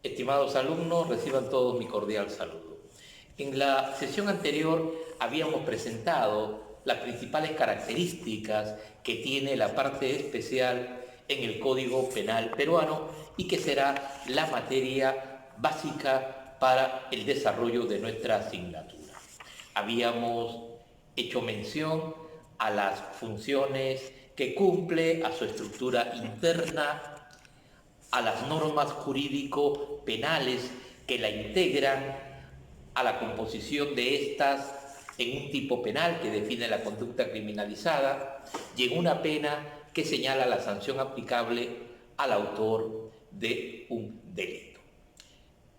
Estimados alumnos, reciban todos mi cordial saludo. En la sesión anterior habíamos presentado las principales características que tiene la parte especial en el Código Penal peruano y que será la materia básica para el desarrollo de nuestra asignatura. Habíamos hecho mención a las funciones que cumple, a su estructura interna, a las normas jurídico-penales que la integran, a la composición de estas en un tipo penal que define la conducta criminalizada y en una pena que señala la sanción aplicable al autor de un delito.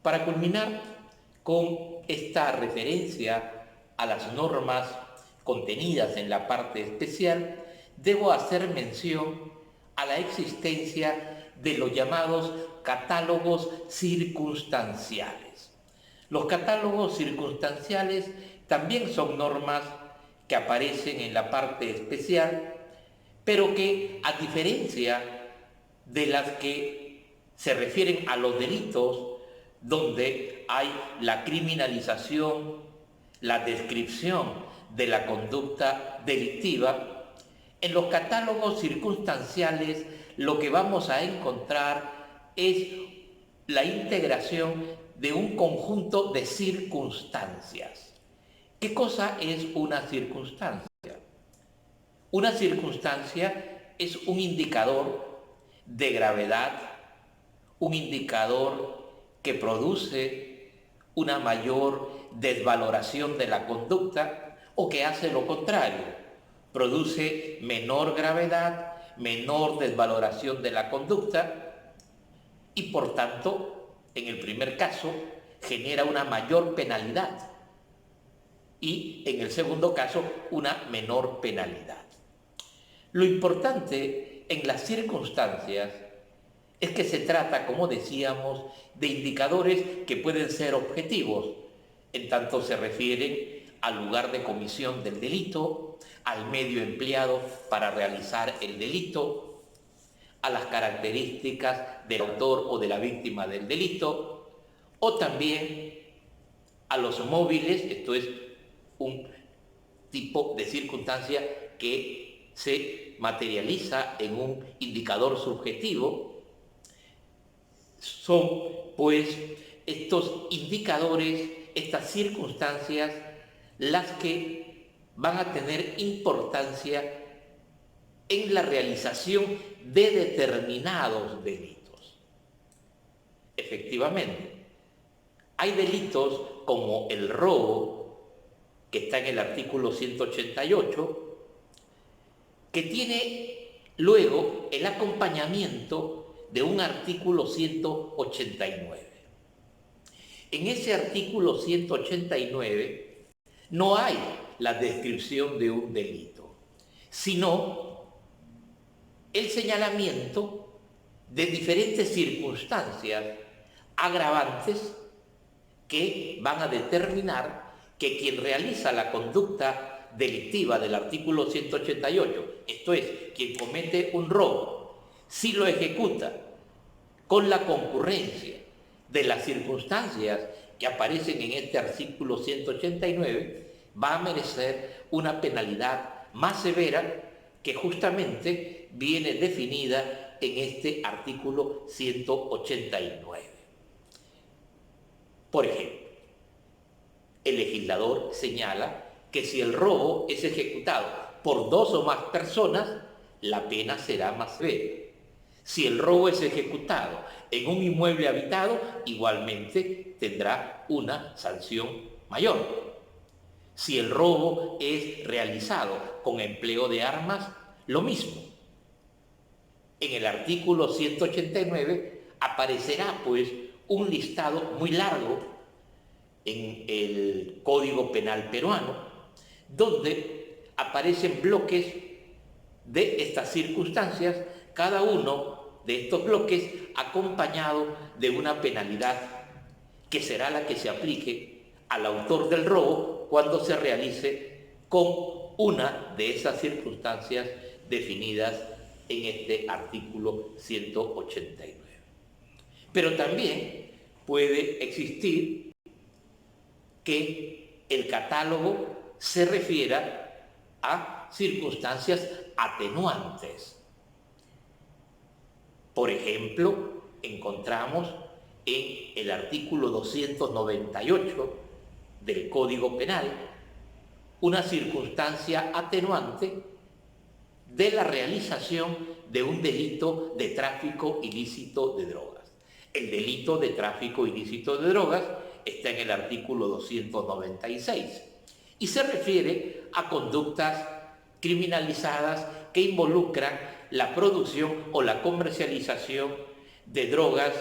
Para culminar con esta referencia a las normas contenidas en la parte especial, debo hacer mención a la existencia de los llamados catálogos circunstanciales. Los catálogos circunstanciales también son normas que aparecen en la parte especial, pero que, a diferencia de las que se refieren a los delitos, donde hay la criminalización, la descripción de la conducta delictiva, en los catálogos circunstanciales lo que vamos a encontrar es la integración de un conjunto de circunstancias. ¿Qué cosa es una circunstancia? Una circunstancia es un indicador de gravedad, un indicador que produce una mayor desvaloración de la conducta o que hace lo contrario, produce menor gravedad, menor desvaloración de la conducta y, por tanto, en el primer caso, genera una mayor penalidad y, en el segundo caso, una menor penalidad. Lo importante en las circunstancias es que se trata, como decíamos, de indicadores que pueden ser objetivos, en tanto se refieren al lugar de comisión del delito, al medio empleado para realizar el delito, a las características del autor o de la víctima del delito, o también a los móviles, esto es un tipo de circunstancia que se materializa en un indicador subjetivo. Son, pues, estos indicadores, estas circunstancias, las que van a tener importancia en la realización de determinados delitos. Efectivamente, hay delitos como el robo, que está en el artículo 188, que tiene luego el acompañamiento de un artículo 189. En ese artículo 189 no hay la descripción de un delito, sino el señalamiento de diferentes circunstancias agravantes que van a determinar que quien realiza la conducta delictiva del artículo 188, esto es, quien comete un robo, si lo ejecuta con la concurrencia de las circunstancias que aparecen en este artículo 189, va a merecer una penalidad más severa que justamente viene definida en este artículo 189. Por ejemplo, el legislador señala que si el robo es ejecutado por 2 o más personas, la pena será más severa. Si el robo es ejecutado en un inmueble habitado, igualmente tendrá una sanción mayor. Si el robo es realizado con empleo de armas, lo mismo. En el artículo 189 aparecerá, pues, un listado muy largo en el Código Penal peruano, donde aparecen bloques de estas circunstancias, cada uno de estos bloques acompañado de una penalidad que será la que se aplique al autor del robo cuando se realice con una de esas circunstancias definidas en este artículo 189. Pero también puede existir que el catálogo se refiera a circunstancias atenuantes. Por ejemplo, encontramos en el artículo 298 del Código Penal una circunstancia atenuante de la realización de un delito de tráfico ilícito de drogas. El delito de tráfico ilícito de drogas está en el artículo 296 y se refiere a conductas criminalizadas que involucran la producción o la comercialización de drogas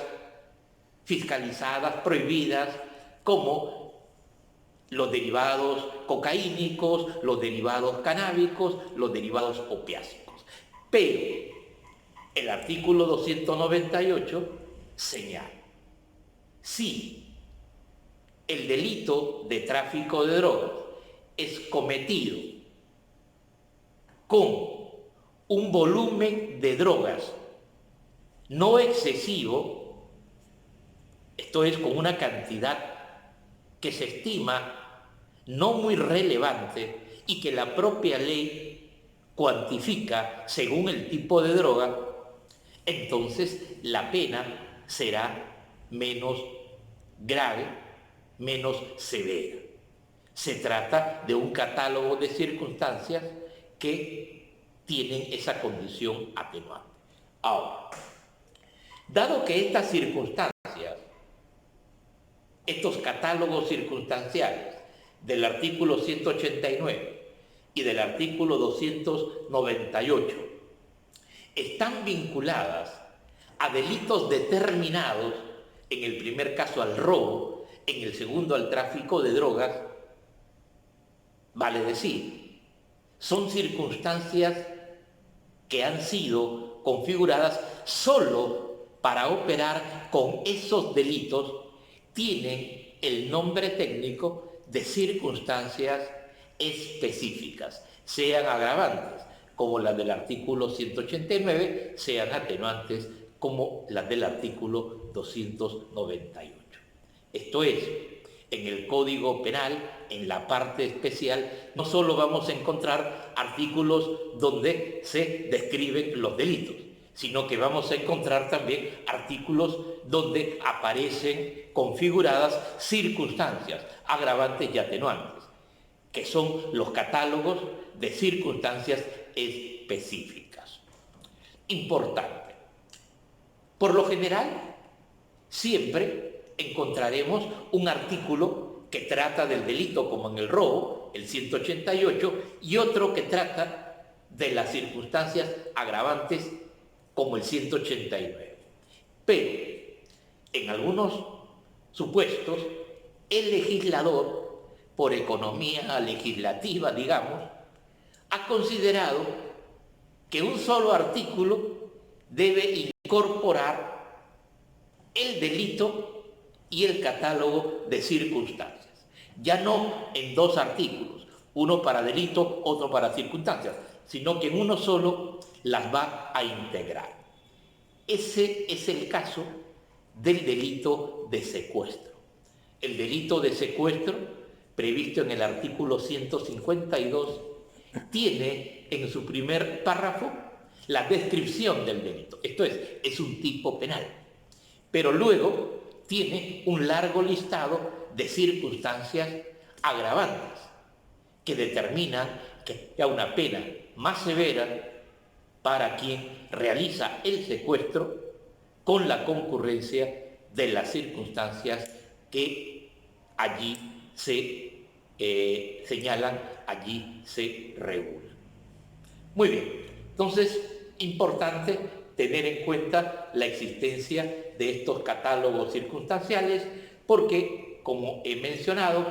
fiscalizadas, prohibidas, como los derivados cocaínicos, los derivados canábicos, los derivados opiáceos. Pero el artículo 298 señala: si el delito de tráfico de drogas es cometido con un volumen de drogas no excesivo, esto es, con una cantidad que se estima no muy relevante y que la propia ley cuantifica según el tipo de droga, entonces la pena será menos grave, menos severa. Se trata de un catálogo de circunstancias que tienen esa condición atenuante. Ahora, dado que estas circunstancias, estos catálogos circunstanciales del artículo 189 y del artículo 298 están vinculadas a delitos determinados, en el primer caso al robo, en el segundo al tráfico de drogas, vale decir, son circunstancias que han sido configuradas solo para operar con esos delitos, tienen el nombre técnico de circunstancias específicas, sean agravantes como las del artículo 189, sean atenuantes como las del artículo 298. Esto es, en el Código Penal, en la parte especial, no solo vamos a encontrar artículos donde se describen los delitos, sino que vamos a encontrar también artículos donde aparecen configuradas circunstancias agravantes y atenuantes, que son los catálogos de circunstancias específicas. Importante. Por lo general, siempre encontraremos un artículo que trata del delito, como en el robo, el 188, y otro que trata de las circunstancias agravantes, como el 189. Pero en algunos supuestos, el legislador, por economía legislativa, digamos, ha considerado que un solo artículo debe incorporar el delito y el catálogo de circunstancias. Ya no en dos artículos, uno para delito, otro para circunstancias, sino que en uno solo las va a integrar. Ese es el caso del delito de secuestro. El delito de secuestro, previsto en el artículo 152, tiene en su primer párrafo la descripción del delito. Esto es un tipo penal. Pero luego tiene un largo listado de circunstancias agravantes que determinan que haya una pena más severa para quien realiza el secuestro con la concurrencia de las circunstancias que allí se señalan, allí se regulan. Muy bien, entonces, importante tener en cuenta la existencia de estos catálogos circunstanciales porque, como he mencionado,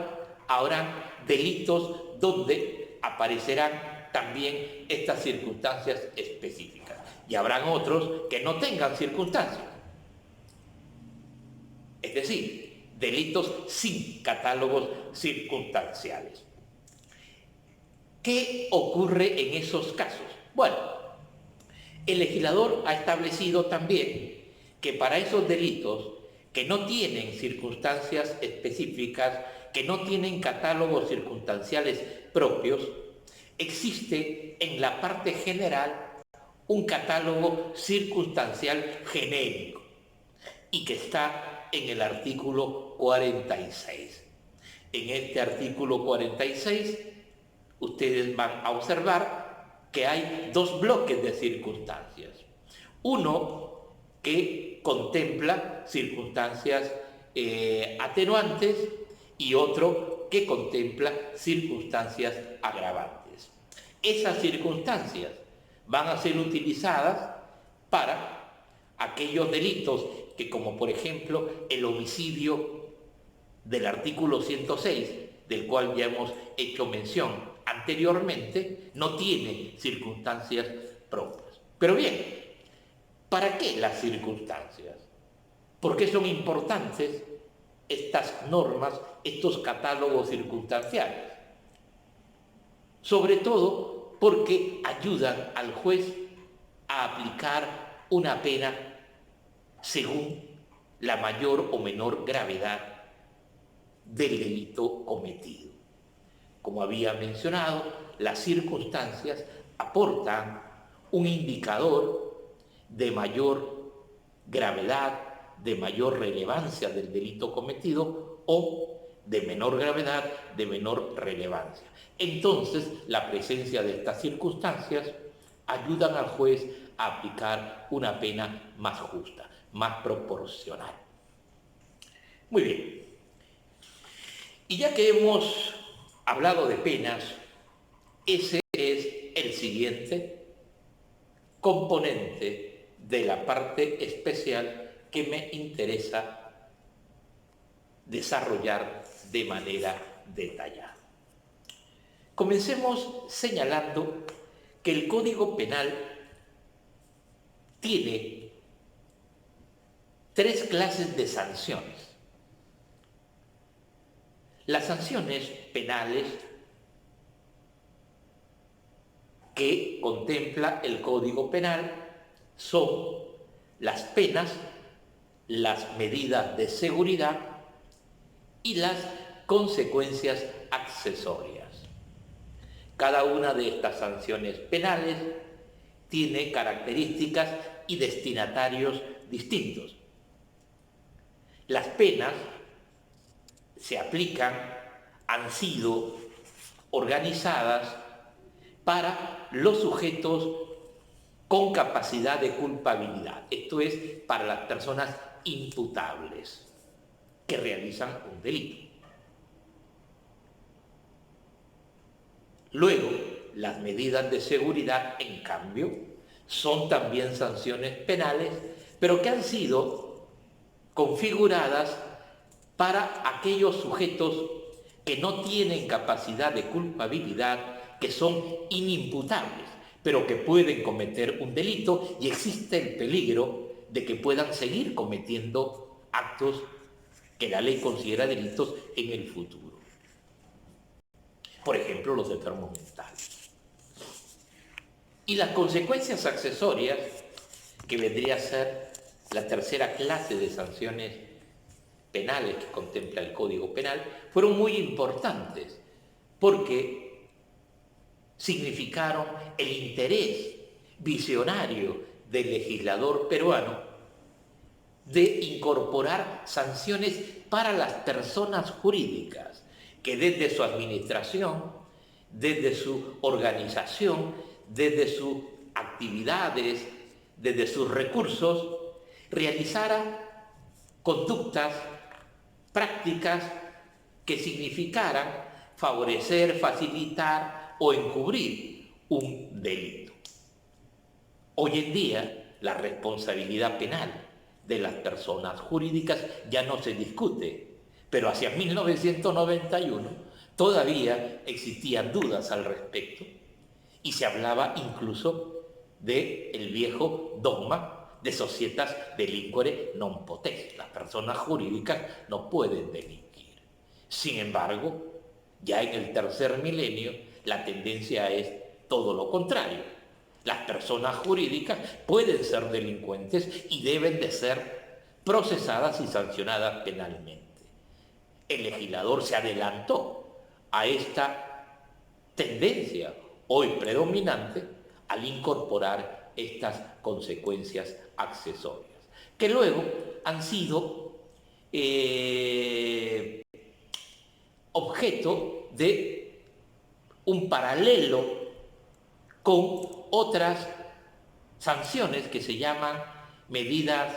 habrá delitos donde aparecerán también estas circunstancias específicas y habrán otros que no tengan circunstancias. Es decir, delitos sin catálogos circunstanciales. ¿Qué ocurre en esos casos? Bueno, el legislador ha establecido también que para esos delitos que no tienen circunstancias específicas, que no tienen catálogos circunstanciales propios, existe en la parte general un catálogo circunstancial genérico y que está en el artículo 46. En este artículo 46 ustedes van a observar que hay dos bloques de circunstancias. Uno que contempla circunstancias atenuantes y otro que contempla circunstancias agravantes. Esas circunstancias van a ser utilizadas para aquellos delitos que, como por ejemplo el homicidio del artículo 106, del cual ya hemos hecho mención anteriormente, no tiene circunstancias propias. Pero bien, ¿para qué las circunstancias? ¿Por qué son importantes estas normas, estos catálogos circunstanciales? Sobre todo porque ayudan al juez a aplicar una pena según la mayor o menor gravedad del delito cometido. Como había mencionado, las circunstancias aportan un indicador de mayor gravedad, de mayor relevancia del delito cometido o de menor gravedad, de menor relevancia. Entonces, la presencia de estas circunstancias ayudan al juez a aplicar una pena más justa, más proporcional. Muy bien. Y ya que hemos hablado de penas, ese es el siguiente componente de la parte especial que me interesa desarrollar de manera detallada. Comencemos señalando que el Código Penal tiene tres clases de sanciones. Las sanciones penales que contempla el Código Penal son las penas, las medidas de seguridad y las consecuencias accesorias. Cada una de estas sanciones penales tiene características y destinatarios distintos. Las penas se aplican, han sido organizadas para los sujetos con capacidad de culpabilidad, esto es, para las personas imputables que realizan un delito. Luego, las medidas de seguridad, en cambio, son también sanciones penales, pero que han sido configuradas para aquellos sujetos que no tienen capacidad de culpabilidad, que son inimputables, pero que pueden cometer un delito y existe el peligro de que puedan seguir cometiendo actos que la ley considera delitos en el futuro. Por ejemplo, los enfermos mentales. Y las consecuencias accesorias, que vendría a ser la tercera clase de sanciones penales que contempla el Código Penal, fueron muy importantes porque significaron el interés visionario del legislador peruano de incorporar sanciones para las personas jurídicas que desde su administración, desde su organización, desde sus actividades, desde sus recursos, realizara conductas, prácticas que significaran favorecer, facilitar o encubrir un delito. Hoy en día, la responsabilidad penal de las personas jurídicas ya no se discute, pero hacia 1991 todavía existían dudas al respecto y se hablaba incluso del viejo dogma de societas delinquere non potest. Las personas jurídicas no pueden delinquir. Sin embargo, ya en el tercer milenio la tendencia es todo lo contrario. Las personas jurídicas pueden ser delincuentes y deben de ser procesadas y sancionadas penalmente. El legislador se adelantó a esta tendencia hoy predominante al incorporar estas consecuencias accesorias, que luego han sido objeto de un paralelo con otras sanciones que se llaman medidas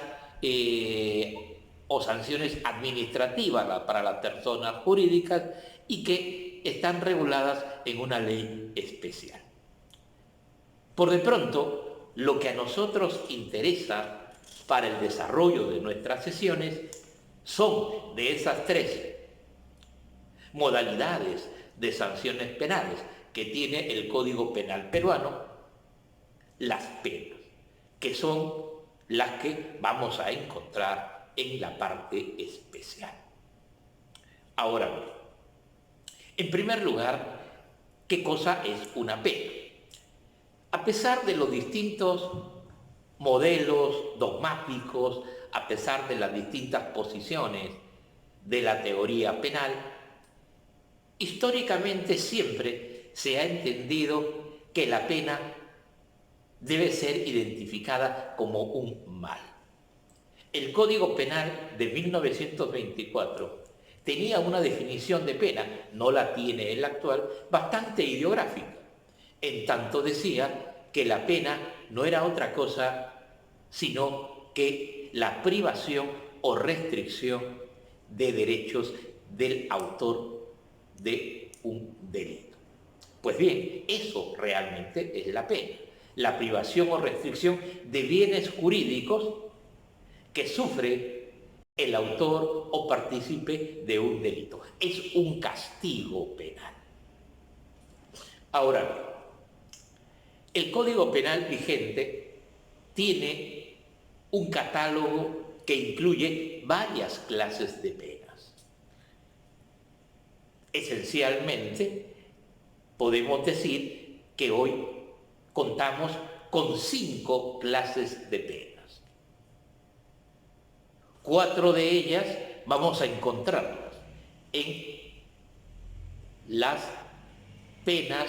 o sanciones administrativas para las personas jurídicas y que están reguladas en una ley especial. Por de pronto, lo que a nosotros interesa para el desarrollo de nuestras sesiones son de esas tres modalidades de sanciones penales que tiene el Código Penal peruano, las penas, que son las que vamos a encontrar en la parte especial. Ahora bien, en primer lugar, ¿qué cosa es una pena? A pesar de los distintos modelos dogmáticos, a pesar de las distintas posiciones de la teoría penal, históricamente siempre se ha entendido que la pena debe ser identificada como un mal. El Código Penal de 1924 tenía una definición de pena, no la tiene el actual, bastante ideográfica. En tanto decía que la pena no era otra cosa sino que la privación o restricción de derechos del autor de un delito. Pues bien, eso realmente es la pena, la privación o restricción de bienes jurídicos que sufre el autor o partícipe de un delito. Es un castigo penal. Ahora bien, el Código Penal vigente tiene un catálogo que incluye varias clases de penas. Esencialmente, podemos decir que hoy contamos con 5 clases de penas. 4 de ellas vamos a encontrarlas en las penas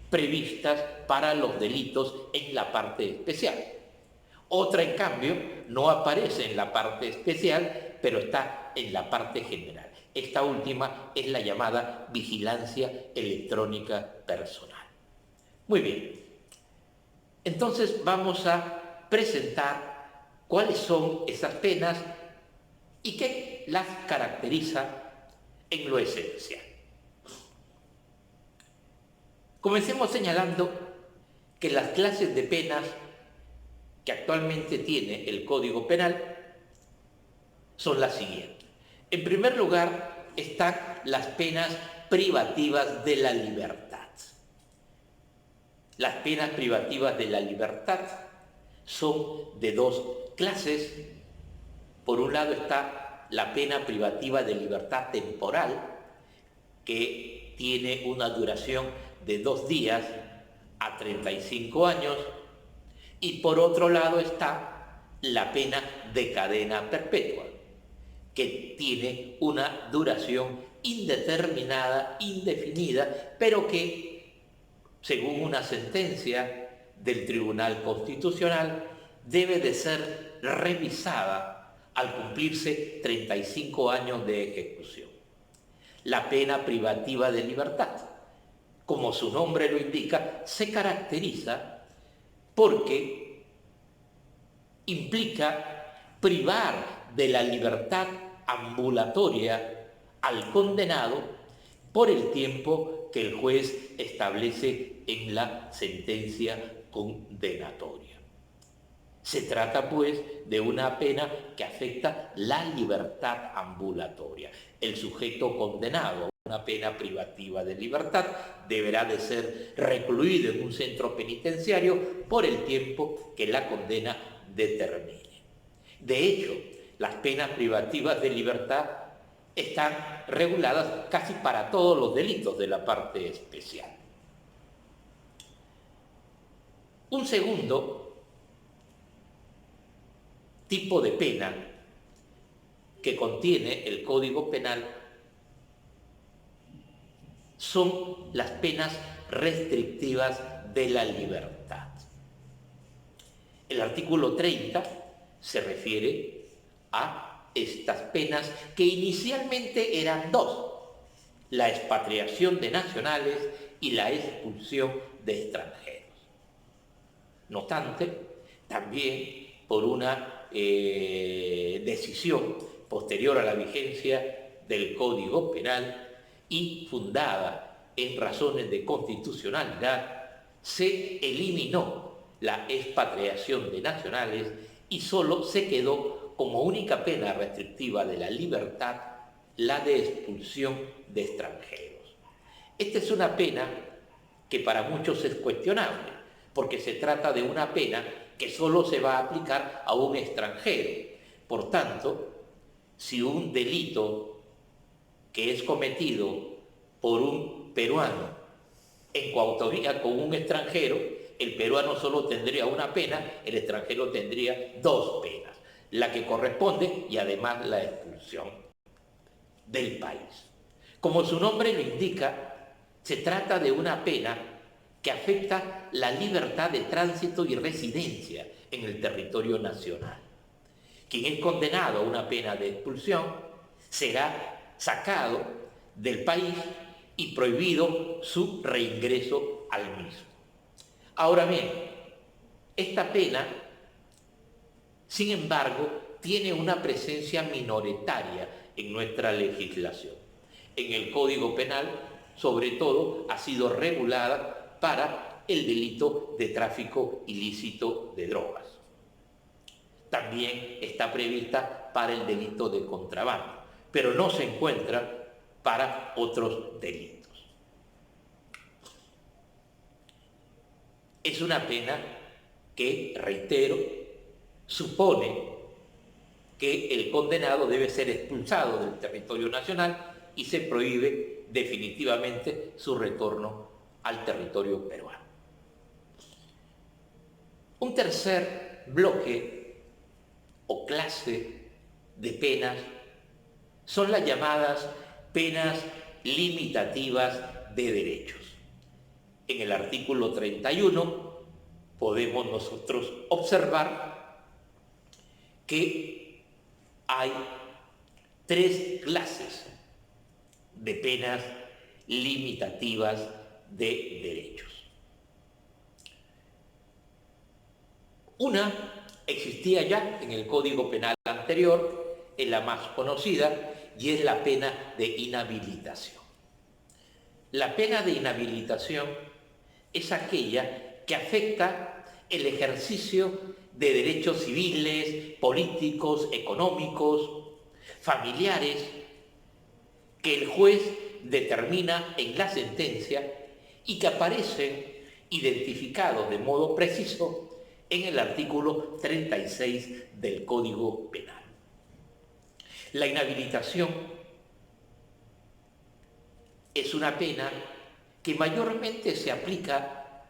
previstas para los delitos en la parte especial. Otra, en cambio, no aparece en la parte especial, pero está en la parte general. Esta última es la llamada vigilancia electrónica personal. Muy bien. Entonces vamos a presentar cuáles son esas penas y qué las caracteriza en lo esencial. Comencemos señalando que las clases de penas que actualmente tiene el Código Penal son las siguientes. En primer lugar, están las penas privativas de la libertad. Las penas privativas de la libertad son de 2 clases. Por un lado está la pena privativa de libertad temporal, que tiene una duración de 2 días a 35 años, y por otro lado está la pena de cadena perpetua, que tiene una duración indeterminada, indefinida, pero que, según una sentencia del Tribunal Constitucional, debe de ser revisada al cumplirse 35 años de ejecución. La pena privativa de libertad, como su nombre lo indica, se caracteriza porque implica privar de la libertad ambulatoria al condenado por el tiempo que el juez establece en la sentencia condenatoria. Se trata, pues, de una pena que afecta la libertad ambulatoria. El sujeto condenado a una pena privativa de libertad deberá de ser recluido en un centro penitenciario por el tiempo que la condena determine. De hecho, las penas privativas de libertad están reguladas casi para todos los delitos de la parte especial. Un segundo tipo de pena que contiene el Código Penal son las penas restrictivas de la libertad. El artículo 30 se refiere a estas penas que inicialmente eran dos: la expatriación de nacionales y la expulsión de extranjeros. No obstante, también por una decisión posterior a la vigencia del Código Penal y fundada en razones de constitucionalidad, se eliminó la expatriación de nacionales y solo se quedó como única pena restrictiva de la libertad la de expulsión de extranjeros. Esta es una pena que para muchos es cuestionable, porque se trata de una pena que solo se va a aplicar a un extranjero. Por tanto, si un delito que es cometido por un peruano en coautoría con un extranjero, el peruano solo tendría una pena, el extranjero tendría dos penas, la que corresponde y además la expulsión del país. Como su nombre lo indica, se trata de una pena que afecta la libertad de tránsito y residencia en el territorio nacional. Quien es condenado a una pena de expulsión será sacado del país y prohibido su reingreso al mismo. Ahora bien, esta pena, sin embargo, tiene una presencia minoritaria en nuestra legislación. En el Código Penal, sobre todo, ha sido regulada para el delito de tráfico ilícito de drogas. También está prevista para el delito de contrabando, pero no se encuentra para otros delitos. Es una pena que, reitero, supone que el condenado debe ser expulsado del territorio nacional y se prohíbe definitivamente su retorno al territorio peruano. Un tercer bloque o clase de penas son las llamadas penas limitativas de derechos. En el artículo 31 podemos nosotros observar que hay tres clases de penas limitativas de derechos. Una existía ya en el Código Penal anterior, es la más conocida, y es la pena de inhabilitación. La pena de inhabilitación es aquella que afecta el ejercicio de derechos civiles, políticos, económicos, familiares, que el juez determina en la sentencia y que aparecen identificados de modo preciso en el artículo 36 del Código Penal. La inhabilitación es una pena que mayormente se aplica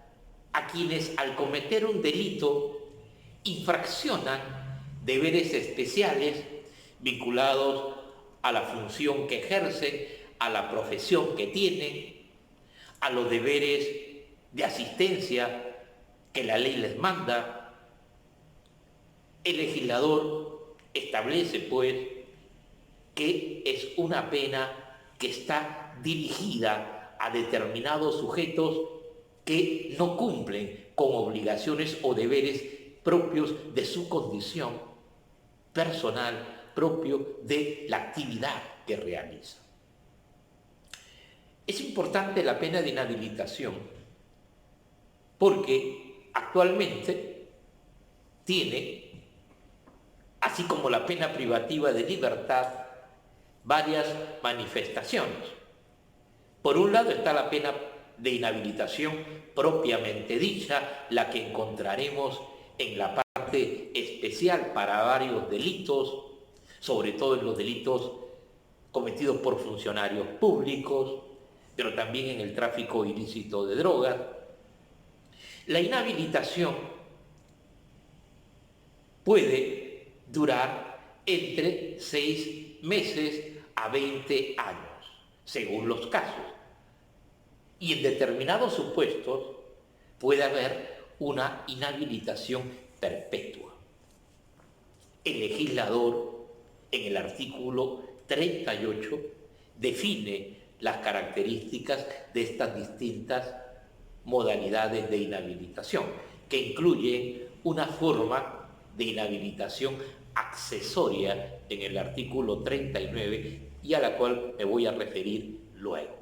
a quienes al cometer un delito infraccionan deberes especiales vinculados a la función que ejercen, a la profesión que tienen, a los deberes de asistencia que la ley les manda. El legislador establece, pues, que es una pena que está dirigida a determinados sujetos que no cumplen con obligaciones o deberes propios de su condición personal, propio de la actividad que realiza. Es importante la pena de inhabilitación porque actualmente tiene, así como la pena privativa de libertad, varias manifestaciones. Por un lado está la pena de inhabilitación propiamente dicha, la que encontraremos en la parte especial para varios delitos, sobre todo en los delitos cometidos por funcionarios públicos, pero también en el tráfico ilícito de drogas. La inhabilitación puede durar entre 6 meses a 20 años, según los casos. Y en determinados supuestos puede haber una inhabilitación perpetua. El legislador, en el artículo 38, define las características de estas distintas modalidades de inhabilitación, que incluyen una forma de inhabilitación accesoria en el artículo 39 y a la cual me voy a referir luego.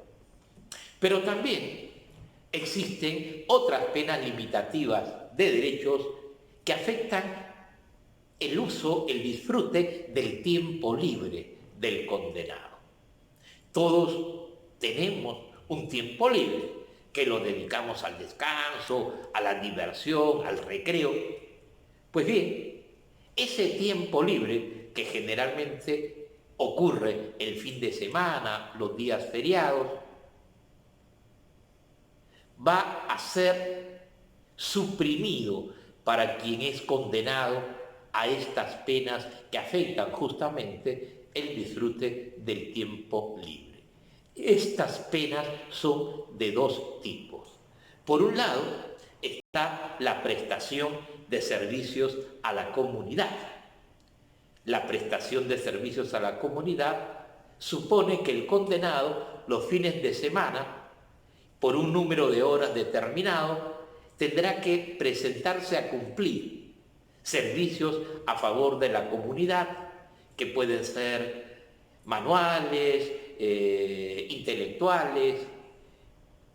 Pero también existen otras penas limitativas de derechos que afectan el uso, el disfrute del tiempo libre del condenado. Todos tenemos un tiempo libre que lo dedicamos al descanso, a la diversión, al recreo. Pues bien, ese tiempo libre que generalmente ocurre el fin de semana, los días feriados, va a ser suprimido para quien es condenado a estas penas que afectan justamente el disfrute del tiempo libre. Estas penas son de dos tipos. Por un lado está la prestación de servicios a la comunidad. La prestación de servicios a la comunidad supone que el condenado los fines de semana, por un número de horas determinado, tendrá que presentarse a cumplir servicios a favor de la comunidad, que pueden ser manuales, intelectuales,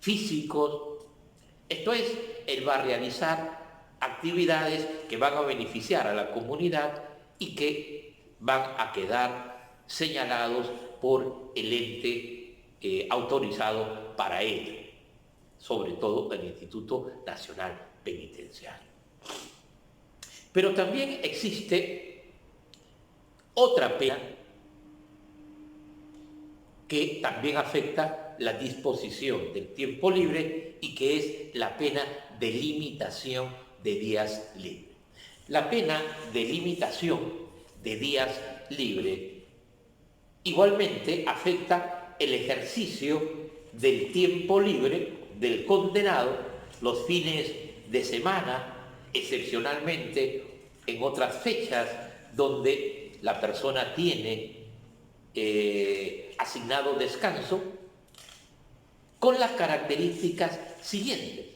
físicos. Esto es, él va a realizar actividades que van a beneficiar a la comunidad y que van a quedar señalados por el ente autorizado para ello, sobre todo el Instituto Nacional Penitenciario. Pero también existe otra pena que también afecta la disposición del tiempo libre y que es la pena de limitación de días libres. La pena de limitación de días libres igualmente afecta el ejercicio del tiempo libre del condenado los fines de semana, excepcionalmente en otras fechas donde la persona tiene asignado descanso, con las características siguientes.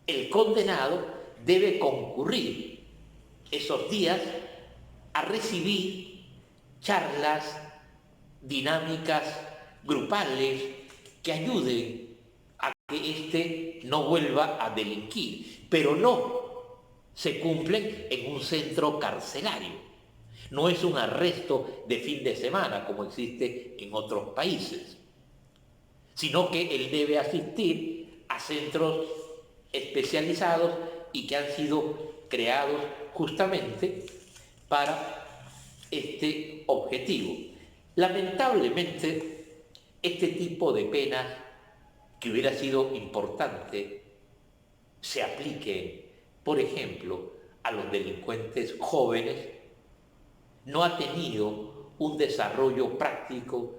El condenado debe concurrir esos días a recibir charlas, dinámicas grupales que ayuden a que éste no vuelva a delinquir, pero no se cumplen en un centro carcelario. No es un arresto de fin de semana como existe en otros países, sino que él debe asistir a centros especializados y que han sido creados justamente para este objetivo. Lamentablemente, este tipo de penas que hubiera sido importante se apliquen, por ejemplo, a los delincuentes jóvenes, no ha tenido un desarrollo práctico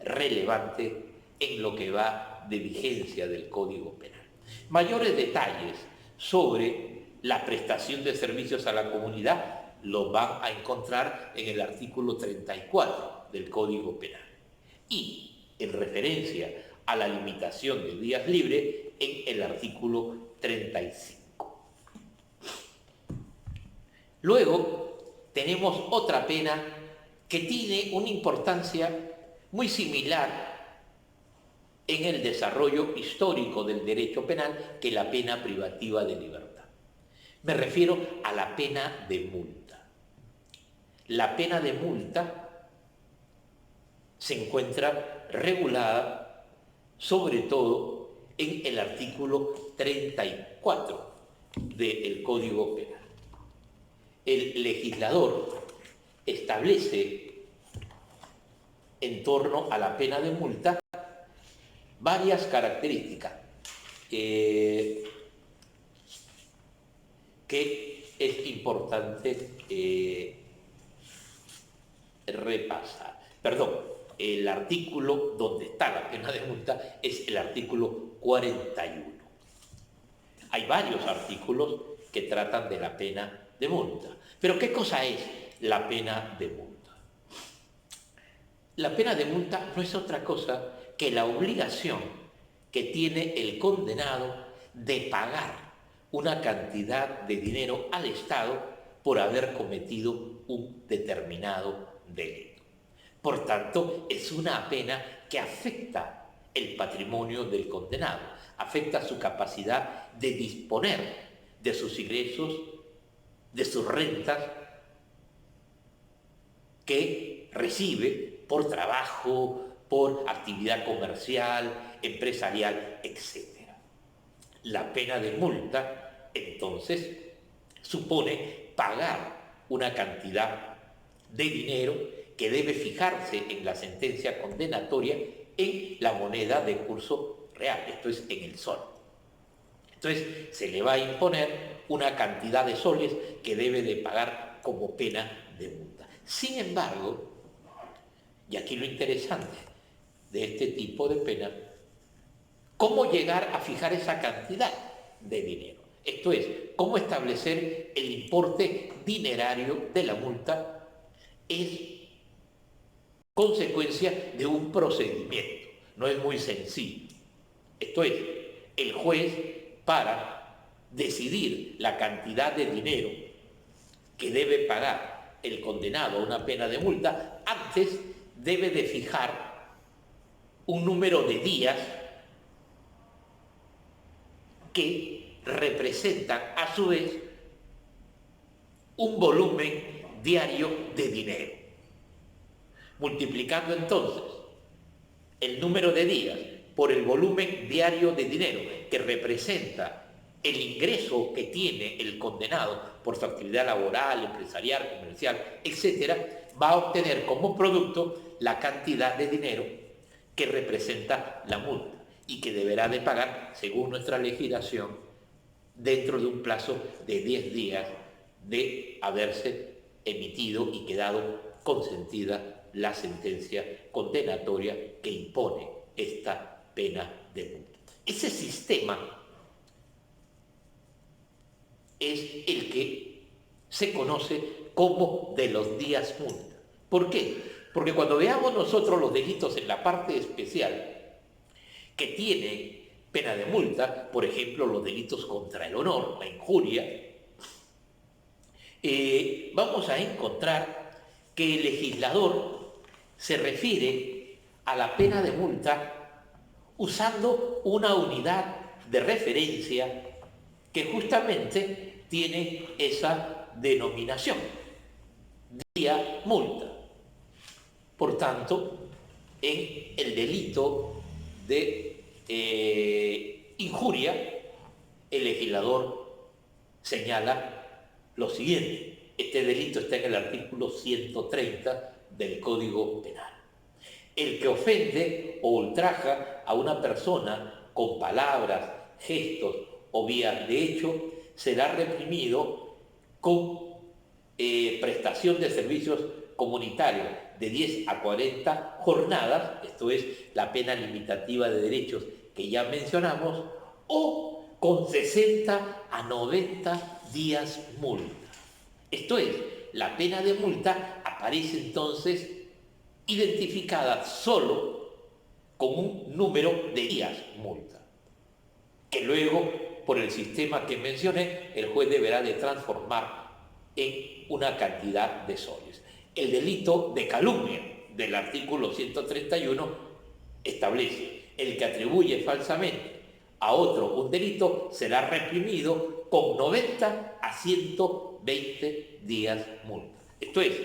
relevante en lo que va de vigencia del Código Penal. Mayores detalles sobre la prestación de servicios a la comunidad los van a encontrar en el artículo 34 del Código Penal y en referencia a la limitación de días libres en el artículo 35. Luego tenemos otra pena que tiene una importancia muy similar en el desarrollo histórico del derecho penal que la pena privativa de libertad. Me refiero a la pena de multa. La pena de multa se encuentra regulada sobre todo en el artículo 34 del Código Penal. El legislador establece en torno a la pena de multa varias características que es importante repasar. Perdón, el artículo donde está la pena de multa es el artículo 41. Hay varios artículos que tratan de la pena de multa. Pero ¿qué cosa es la pena de multa? La pena de multa no es otra cosa que la obligación que tiene el condenado de pagar una cantidad de dinero al Estado por haber cometido un determinado delito. Por tanto, es una pena que afecta el patrimonio del condenado, afecta su capacidad de disponer de sus ingresos, de sus rentas que recibe por trabajo, por actividad comercial, empresarial, etc. La pena de multa, entonces, supone pagar una cantidad de dinero que debe fijarse en la sentencia condenatoria en la moneda de curso real, esto es, en el sol. Entonces, se le va a imponer una cantidad de soles que debe de pagar como pena de multa. Sin embargo, y aquí lo interesante de este tipo de pena, ¿cómo llegar a fijar esa cantidad de dinero? Esto es, ¿cómo establecer el importe dinerario de la multa? Es consecuencia de un procedimiento, no es muy sencillo. Esto es, el juez, para decidir la cantidad de dinero que debe pagar el condenado a una pena de multa, antes debe de fijar un número de días que representan a su vez un volumen diario de dinero. Multiplicando entonces el número de días por el volumen diario de dinero que representa el ingreso que tiene el condenado por su actividad laboral, empresarial, comercial, etc., va a obtener como producto la cantidad de dinero que representa la multa y que deberá de pagar, según nuestra legislación, dentro de un plazo de 10 días de haberse emitido y quedado consentida la sentencia condenatoria que impone esta pena de multa. Ese sistema es el que se conoce como de los días multa. ¿Por qué? Porque cuando veamos nosotros los delitos en la parte especial que tienen pena de multa, por ejemplo, los delitos contra el honor, la injuria, vamos a encontrar que el legislador se refiere a la pena de multa usando una unidad de referencia que justamente tiene esa denominación, día multa. Por tanto, en el delito de injuria, el legislador señala lo siguiente: este delito está en el artículo 130 del Código Penal. El que ofende o ultraja a una persona con palabras, gestos o vías de hecho será reprimido con prestación de servicios comunitarios de 10 a 40 jornadas, esto es la pena limitativa de derechos que ya mencionamos, o con 60 a 90 días multa. Esto es, la pena de multa aparece entonces identificada solo con un número de días multa, que luego, por el sistema que mencioné, el juez deberá de transformar en una cantidad de soles. El delito de calumnia del artículo 131 establece: el que atribuye falsamente a otro un delito será reprimido con 90 a 120 días multa. Esto es,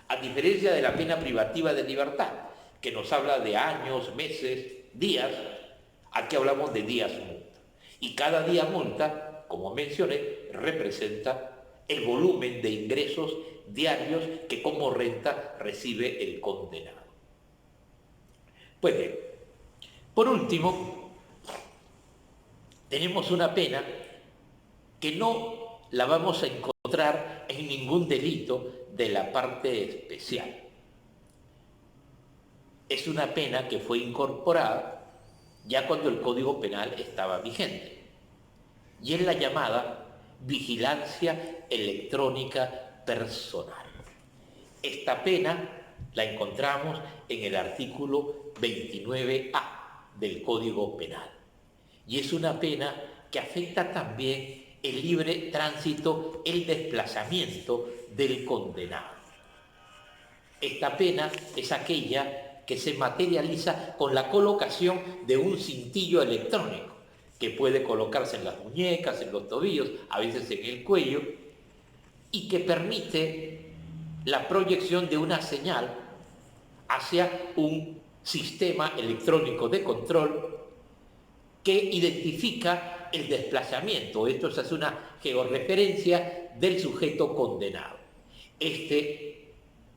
a diferencia de la pena privativa de libertad, que nos habla de años, meses, días, aquí hablamos de días multa. Y cada día multa, como mencioné, representa el volumen de ingresos diarios que como renta recibe el condenado. Pues bien, por último, tenemos una pena que no la vamos a encontrar en ningún delito de la parte especial. Es una pena que fue incorporada ya cuando el Código Penal estaba vigente, y es la llamada vigilancia electrónica personal. Esta pena la encontramos en el artículo 29A del Código Penal, y es una pena que afecta también el libre tránsito, el desplazamiento del condenado. Esta pena es aquella que se materializa con la colocación de un cintillo electrónico que puede colocarse en las muñecas, en los tobillos, a veces en el cuello, y que permite la proyección de una señal hacia un sistema electrónico de control que identifica el desplazamiento. Esto se hace una georreferencia del sujeto condenado.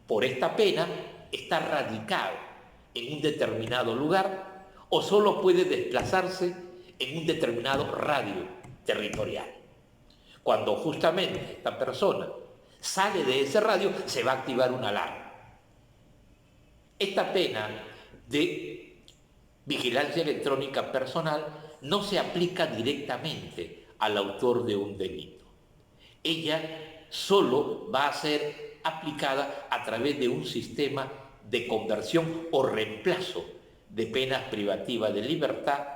Por esta pena, está radicado en un determinado lugar o solo puede desplazarse en un determinado radio territorial. Cuando justamente esta persona sale de ese radio, se va a activar una alarma. Esta pena de vigilancia electrónica personal no se aplica directamente al autor de un delito. Ella solo va a ser aplicada a través de un sistema de conversión o reemplazo de penas privativas de libertad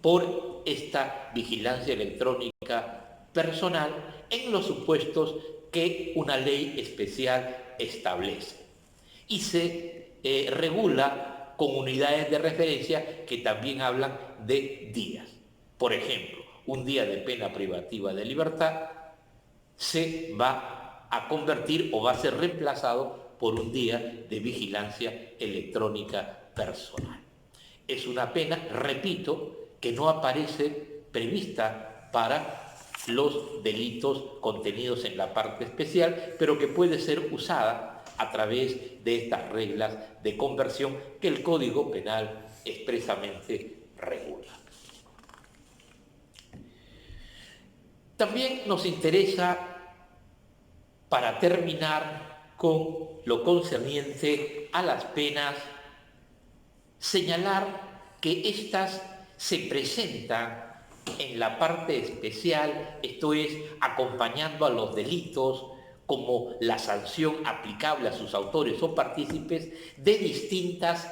por esta vigilancia electrónica personal en los supuestos que una ley especial establece. Y se regula con unidades de referencia que también hablan de días. Por ejemplo, un día de pena privativa de libertad se va a convertir o va a ser reemplazado por un día de vigilancia electrónica personal. Es una pena, repito, que no aparece prevista para los delitos contenidos en la parte especial, pero que puede ser usada a través de estas reglas de conversión que el Código Penal expresamente regula. También nos interesa, para terminar con lo concerniente a las penas, señalar que éstas se presentan en la parte especial, esto es, acompañando a los delitos como la sanción aplicable a sus autores o partícipes de distintas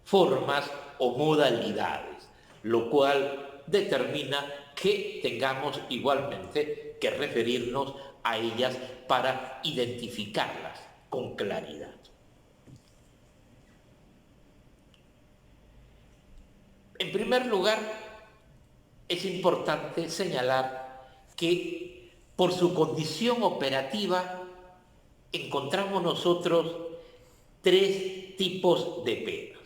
formas o modalidades, lo cual determina que tengamos igualmente que referirnos a ellas para identificarlas con claridad. En primer lugar, es importante señalar que por su condición operativa encontramos nosotros tres tipos de penas: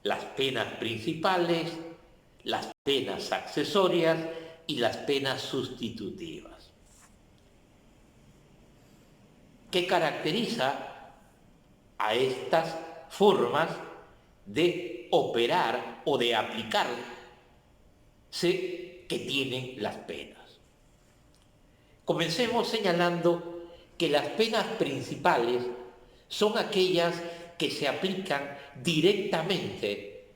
las penas principales, las penas accesorias y las penas sustitutivas. ¿Qué caracteriza a estas formas de operar o de aplicarse que tienen las penas? Comencemos señalando que las penas principales son aquellas que se aplican directamente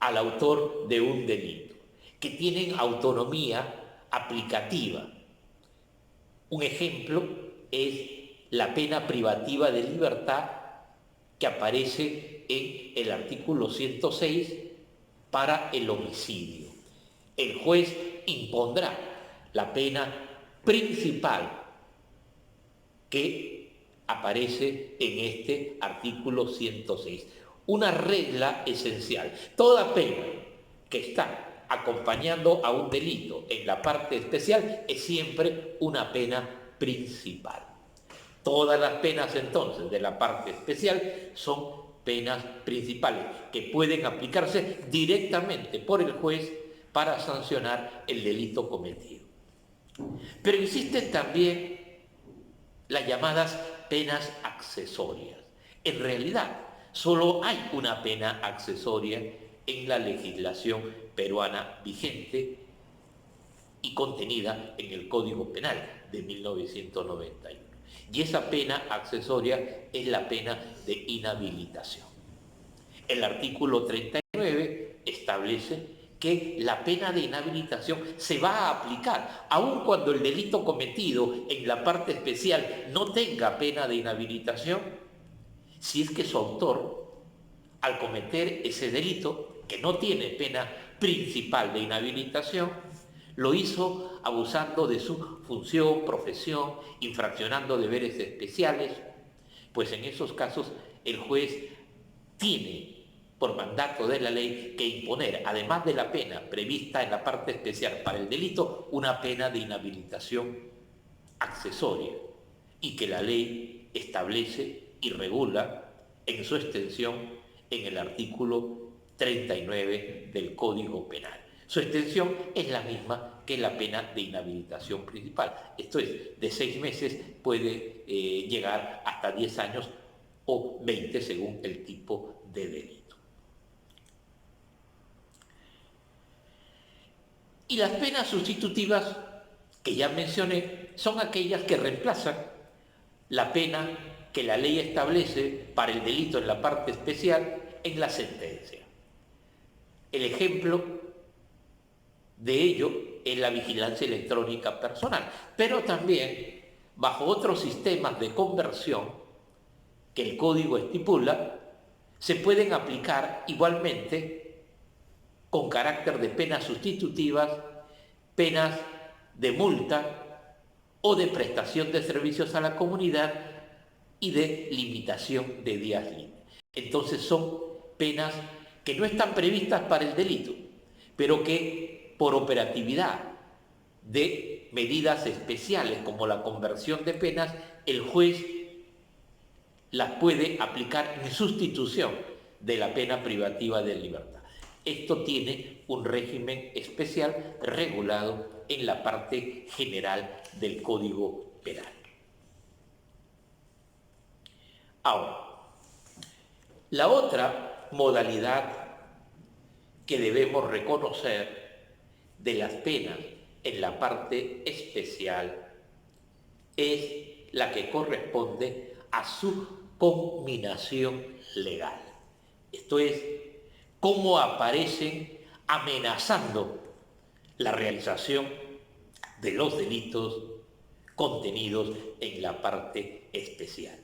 al autor de un delito, que tienen autonomía aplicativa. Un ejemplo es la pena privativa de libertad que aparece en el artículo 106 para el homicidio. El juez impondrá la pena principal que aparece en este artículo 106. Una regla esencial: toda pena que está acompañando a un delito en la parte especial es siempre una pena principal. Todas las penas entonces de la parte especial son penas principales que pueden aplicarse directamente por el juez para sancionar el delito cometido. Pero existen también las llamadas penas accesorias. En realidad, solo hay una pena accesoria en la legislación peruana vigente y contenida en el Código Penal de 1991. Y esa pena accesoria es la pena de inhabilitación. El artículo 39 establece que la pena de inhabilitación se va a aplicar, aun cuando el delito cometido en la parte especial no tenga pena de inhabilitación, si es que su autor, al cometer ese delito, que no tiene pena principal de inhabilitación, lo hizo abusando de su función, profesión, infraccionando deberes especiales, pues en esos casos el juez tiene, por mandato de la ley, que imponer, además de la pena prevista en la parte especial para el delito, una pena de inhabilitación accesoria, y que la ley establece y regula en su extensión en el artículo 39 del Código Penal. Su extensión es la misma que la pena de inhabilitación principal. Esto es, de 6 meses puede llegar hasta 10 años o 20 según el tipo de delito. Y las penas sustitutivas que ya mencioné son aquellas que reemplazan la pena que la ley establece para el delito en la parte especial en la sentencia. El ejemplo de ello es la vigilancia electrónica personal, pero también bajo otros sistemas de conversión que el Código estipula, se pueden aplicar igualmente con carácter de penas sustitutivas, penas de multa o de prestación de servicios a la comunidad y de limitación de días libres. Entonces son penas que no están previstas para el delito, pero que por operatividad de medidas especiales como la conversión de penas, el juez las puede aplicar en sustitución de la pena privativa de libertad. Esto tiene un régimen especial regulado en la parte general del Código Penal. Ahora, la otra modalidad que debemos reconocer de las penas en la parte especial es la que corresponde a su conminación legal. Esto es, cómo aparecen amenazando la realización de los delitos contenidos en la parte especial.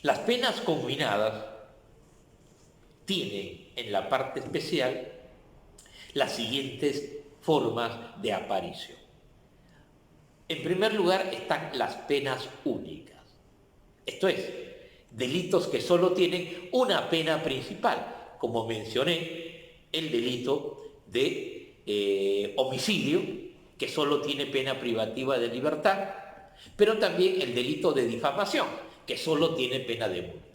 Las penas conminadas tienen en la parte especial las siguientes formas de aparición. En primer lugar están las penas únicas. Esto es, delitos que solo tienen una pena principal, como mencioné, el delito de homicidio, que solo tiene pena privativa de libertad, pero también el delito de difamación, que solo tiene pena de multa.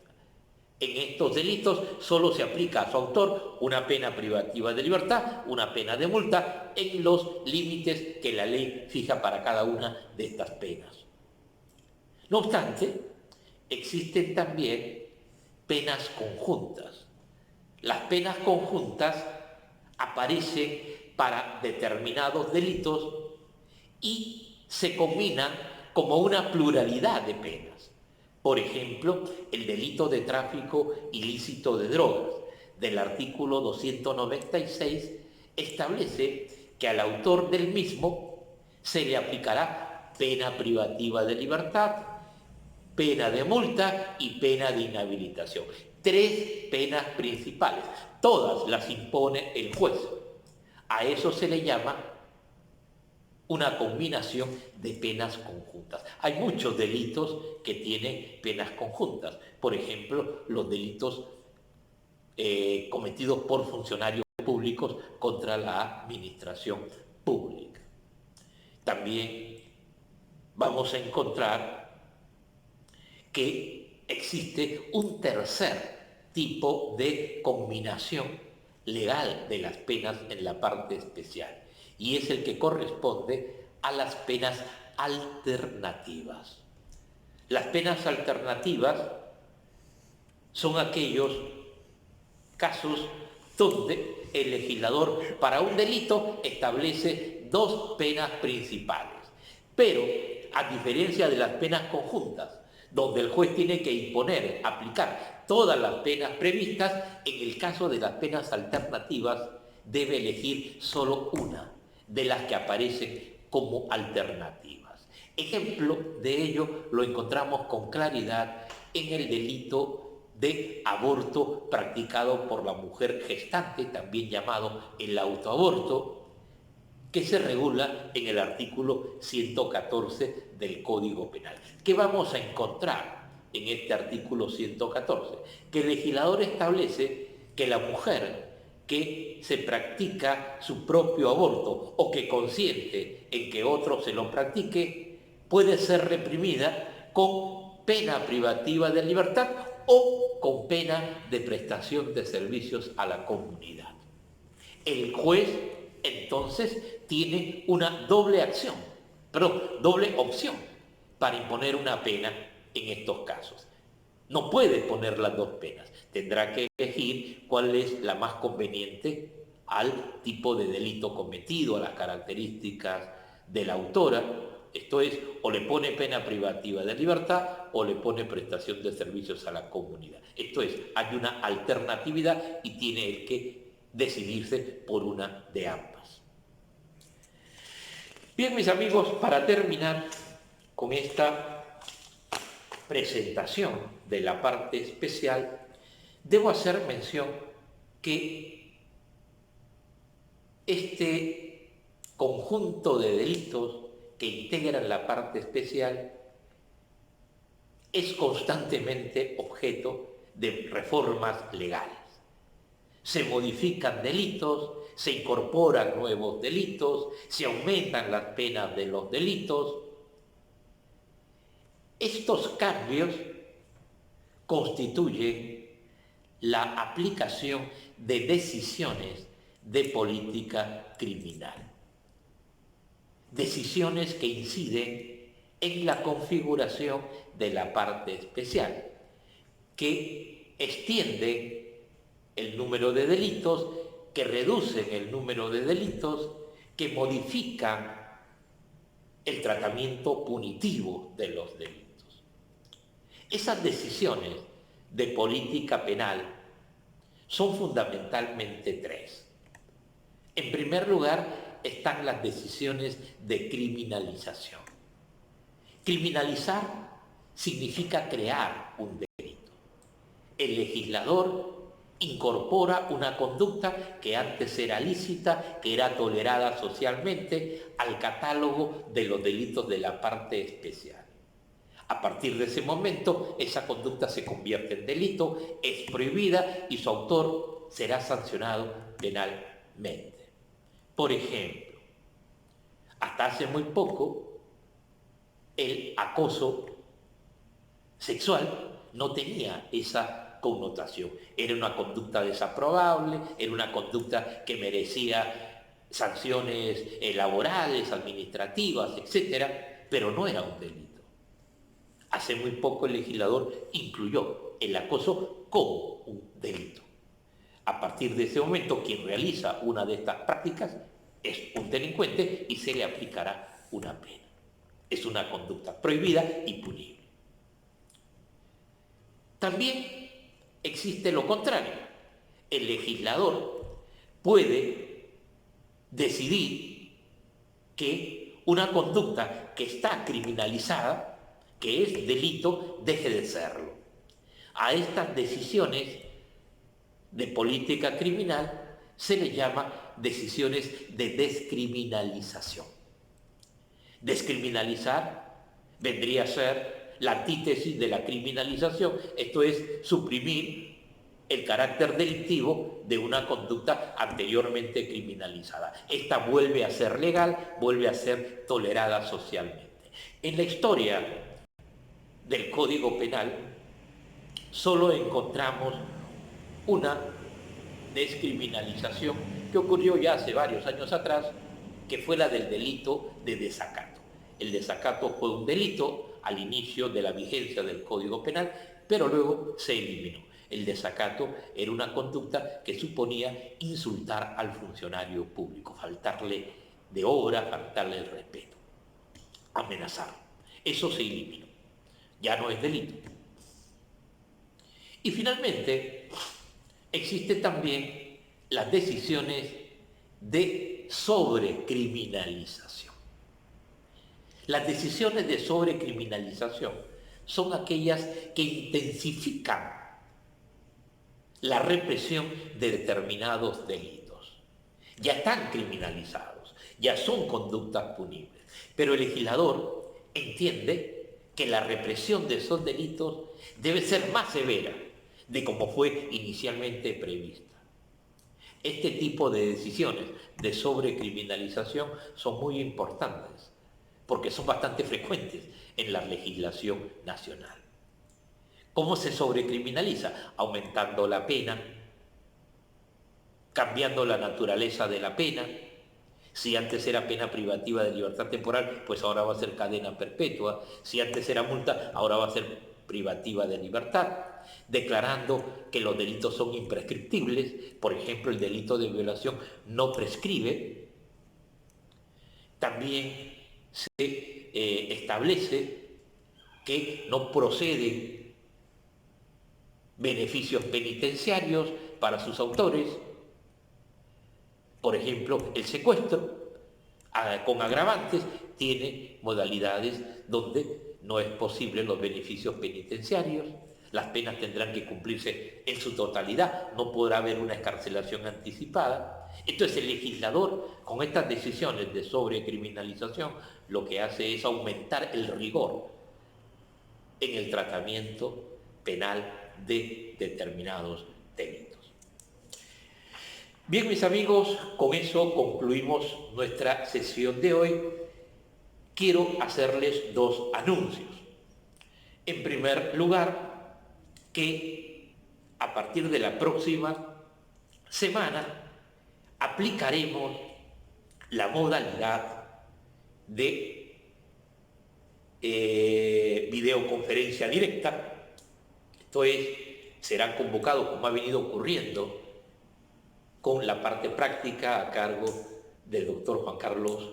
En estos delitos solo se aplica a su autor una pena privativa de libertad, una pena de multa, en los límites que la ley fija para cada una de estas penas. No obstante, existen también penas conjuntas. Las penas conjuntas aparecen para determinados delitos y se combinan como una pluralidad de penas. Por ejemplo, el delito de tráfico ilícito de drogas del artículo 296 establece que al autor del mismo se le aplicará pena privativa de libertad, pena de multa y pena de inhabilitación. 3 penas principales, todas las impone el juez. A eso se le llama una combinación de penas conjuntas. Hay muchos delitos que tienen penas conjuntas. Por ejemplo, los delitos cometidos por funcionarios públicos contra la administración pública. También vamos a encontrar que existe un tercer tipo de combinación legal de las penas en la parte especial, y es el que corresponde a las penas alternativas. Las penas alternativas son aquellos casos donde el legislador para un delito establece 2 penas principales, pero a diferencia de las penas conjuntas, donde el juez tiene que imponer, aplicar todas las penas previstas. En el caso de las penas alternativas, debe elegir solo una de las que aparecen como alternativas. Ejemplo de ello lo encontramos con claridad en el delito de aborto practicado por la mujer gestante, también llamado el autoaborto, que se regula en el artículo 114 del Código Penal. ¿Qué vamos a encontrar en este artículo 114? Que el legislador establece que la mujer que se practica su propio aborto o que consiente en que otro se lo practique puede ser reprimida con pena privativa de libertad o con pena de prestación de servicios a la comunidad. El juez entonces tiene una doble opción para imponer una pena en estos casos. No puede poner las dos penas, tendrá que elegir cuál es la más conveniente al tipo de delito cometido, a las características de la autora. Esto es, o le pone pena privativa de libertad o le pone prestación de servicios a la comunidad. Esto es, hay una alternatividad y tiene el que decidirse por una de ambas. Bien, mis amigos, para terminar con esta presentación de la parte especial, debo hacer mención que este conjunto de delitos que integran la parte especial es constantemente objeto de reformas legales. Se modifican delitos, se incorporan nuevos delitos, se aumentan las penas de los delitos. Estos cambios constituyen la aplicación de decisiones de política criminal. Decisiones que inciden en la configuración de la parte especial, que extienden el número de delitos, que reducen el número de delitos, que modifican el tratamiento punitivo de los delitos. Esas decisiones de política penal son fundamentalmente tres. En primer lugar, están las decisiones de criminalización. Criminalizar significa crear un delito. El legislador incorpora una conducta que antes era lícita, que era tolerada socialmente, al catálogo de los delitos de la parte especial. A partir de ese momento, esa conducta se convierte en delito, es prohibida y su autor será sancionado penalmente. Por ejemplo, hasta hace muy poco, el acoso sexual no tenía esa connotación. Era una conducta desaprobable, era una conducta que merecía sanciones laborales, administrativas, etc., pero no era un delito. Hace muy poco el legislador incluyó el acoso como un delito. A partir de ese momento, quien realiza una de estas prácticas es un delincuente y se le aplicará una pena. Es una conducta prohibida y punible. También existe lo contrario. El legislador puede decidir que una conducta que está criminalizada, que es delito, deje de serlo. A estas decisiones de política criminal se le llama decisiones de descriminalización. Descriminalizar vendría a ser la antítesis de la criminalización, esto es suprimir el carácter delictivo de una conducta anteriormente criminalizada. Esta vuelve a ser legal, vuelve a ser tolerada socialmente. En la historia del Código Penal solo encontramos una descriminalización que ocurrió ya hace varios años atrás, que fue la del delito de desacato. El desacato fue un delito al inicio de la vigencia del Código Penal, pero luego se eliminó. El desacato era una conducta que suponía insultar al funcionario público, faltarle de obra, faltarle el respeto, amenazarlo. Eso se eliminó. ya no es delito. Y finalmente, existen también las decisiones de sobrecriminalización. Las decisiones de sobrecriminalización son aquellas que intensifican la represión de determinados delitos. Ya están criminalizados, ya son conductas punibles, pero el legislador entiende que la represión de esos delitos debe ser más severa de como fue inicialmente prevista. Este tipo de decisiones de sobrecriminalización son muy importantes porque son bastante frecuentes en la legislación nacional. ¿Cómo se sobrecriminaliza? Aumentando la pena, cambiando la naturaleza de la pena. Si antes era pena privativa de libertad temporal, pues ahora va a ser cadena perpetua. Si antes era multa, ahora va a ser privativa de libertad. Declarando que los delitos son imprescriptibles. Por ejemplo, el delito de violación no prescribe. También se establece que no proceden beneficios penitenciarios para sus autores. Por ejemplo, el secuestro con agravantes tiene modalidades donde no es posible los beneficios penitenciarios. Las penas tendrán que cumplirse en su totalidad, no podrá haber una excarcelación anticipada. Entonces el legislador, con estas decisiones de sobrecriminalización, lo que hace es aumentar el rigor en el tratamiento penal de determinados delitos. Bien, mis amigos, con eso concluimos nuestra sesión de hoy. Quiero hacerles dos anuncios. En primer lugar, que a partir de la próxima semana aplicaremos la modalidad de videoconferencia directa. Esto es, serán convocados, como ha venido ocurriendo, con la parte práctica a cargo del doctor Juan Carlos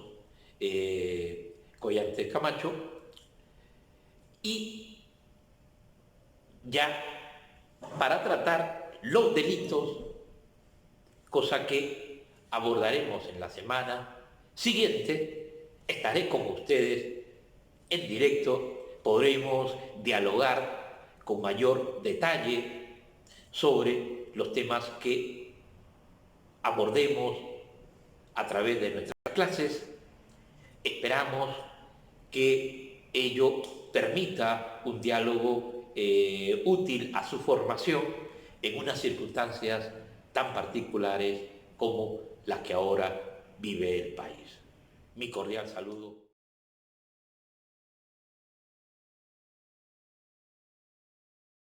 Collantes Camacho, y ya para tratar los delitos, cosa que abordaremos en la semana siguiente. Estaré con ustedes en directo, podremos dialogar con mayor detalle sobre los temas que abordemos a través de nuestras clases. Esperamos que ello permita un diálogo útil a su formación en unas circunstancias tan particulares como las que ahora vive el país. Mi cordial saludo.